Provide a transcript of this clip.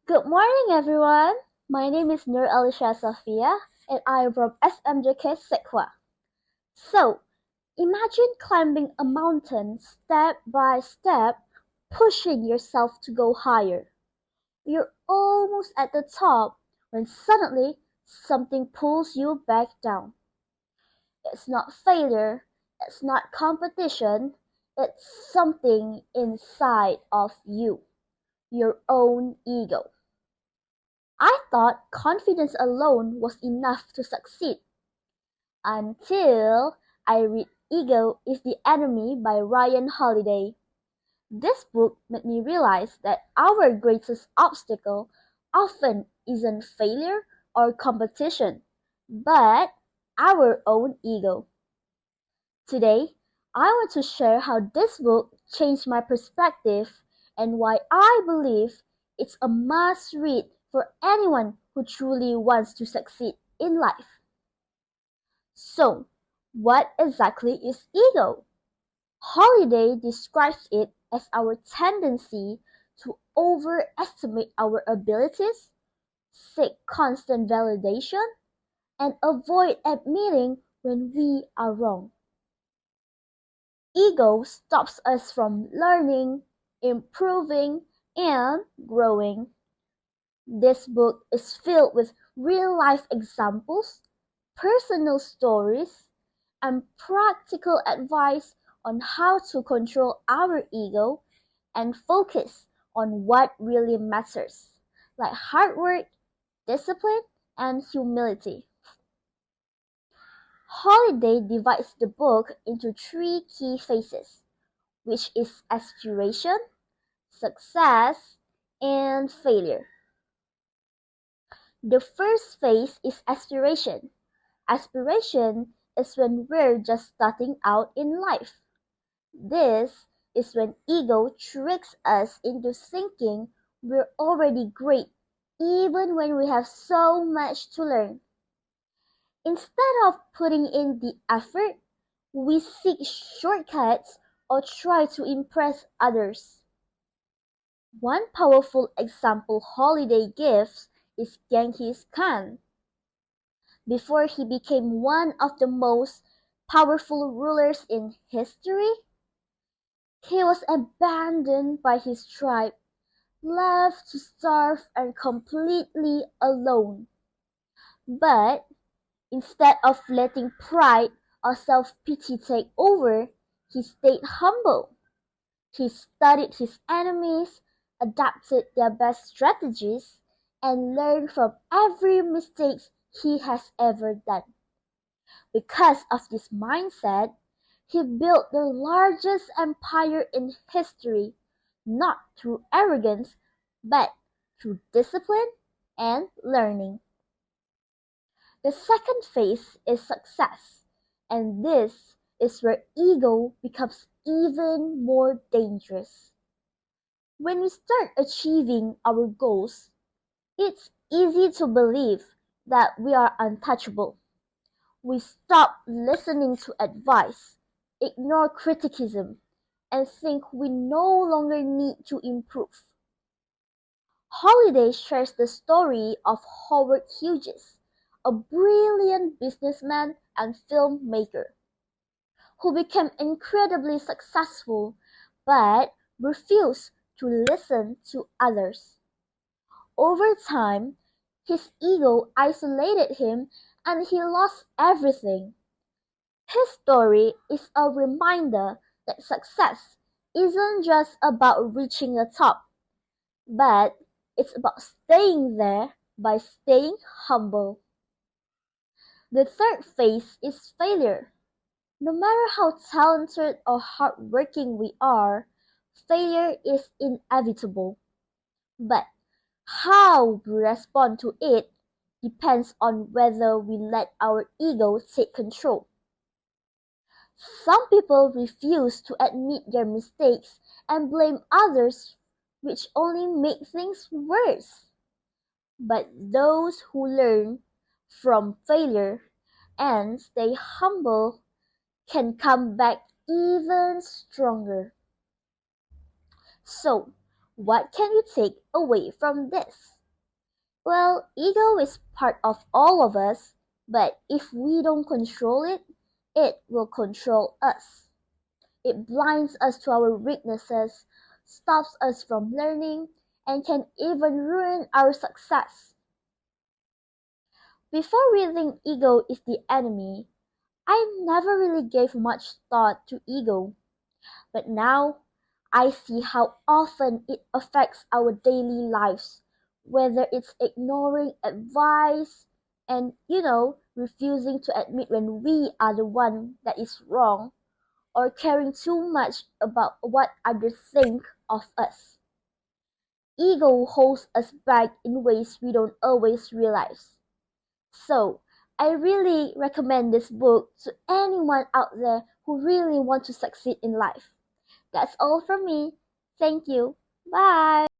Good morning, everyone. My name is Aleesha Sophia, and I am from Smjk Seg Hwa. So, imagine climbing a mountain step by step, pushing yourself to go higher. You're almost at the top when suddenly something pulls you back down. It's not failure, it's not competition, it's something inside of you, your own ego. I thought confidence alone was enough to succeed until I read Ego is the Enemy by Ryan Holiday. This book made me realize that our greatest obstacle often isn't failure or competition, but our own ego. Today, I want to share how this book changed my perspective and why I believe it's a must read for anyone who truly wants to succeed in life. So, what exactly is ego? Holiday describes it as our tendency to overestimate our abilities, seek constant validation, and avoid admitting when we are wrong. Ego stops us from learning, improving, and growing. This book is filled with real life examples, personal stories, and practical advice on how to control our ego and focus on what really matters, like hard work, discipline, and humility. Holiday divides the book into three key phases, which is aspiration, success, and failure. The first phase is aspiration. Aspiration is when we're just starting out in life. This is when ego tricks us into thinking we're already great, even when we have so much to learn. Instead of putting in the effort, we seek shortcuts or try to impress others. One powerful example Holiday gives is Genghis Khan. Before he became one of the most powerful rulers in history, he was abandoned by his tribe, left to starve and completely alone. But instead of letting pride or self-pity take over, he stayed humble. He studied his enemies, adapted their best strategies, and learned from every mistake he has ever done. Because of this mindset, he built the largest empire in history, not through arrogance, but through discipline and learning. The second phase is success, and this is where ego becomes even more dangerous. When we start achieving our goals, it's easy to believe that we are untouchable. We stop listening to advice, ignore criticism, and think we no longer need to improve. Holiday shares the story of Howard Hughes, a brilliant businessman and filmmaker who became incredibly successful but refused to listen to others. Over time, his ego isolated him and he lost everything. His story is a reminder that success isn't just about reaching the top, but it's about staying there by staying humble. The third phase is failure. No matter how talented or hardworking we are, failure is inevitable. But how we respond to it depends on whether we let our ego take control. Some people refuse to admit their mistakes and blame others, which only make things worse. But those who learn from failure and stay humble can come back even stronger. So, What can we take away from this? Well, ego is part of all of us, but if we don't control it, it will control us. It blinds us to our weaknesses, stops us from learning, and can even ruin our success. Before reading Ego is the Enemy, I never really gave much thought to ego, but now I see how often it affects our daily lives, whether it's ignoring advice and, refusing to admit when we are the one that is wrong, or caring too much about what others think of us. Ego holds us back in ways we don't always realize. So, I really recommend this book to anyone out there who really want to succeed in life. That's all from me. Thank you. Bye.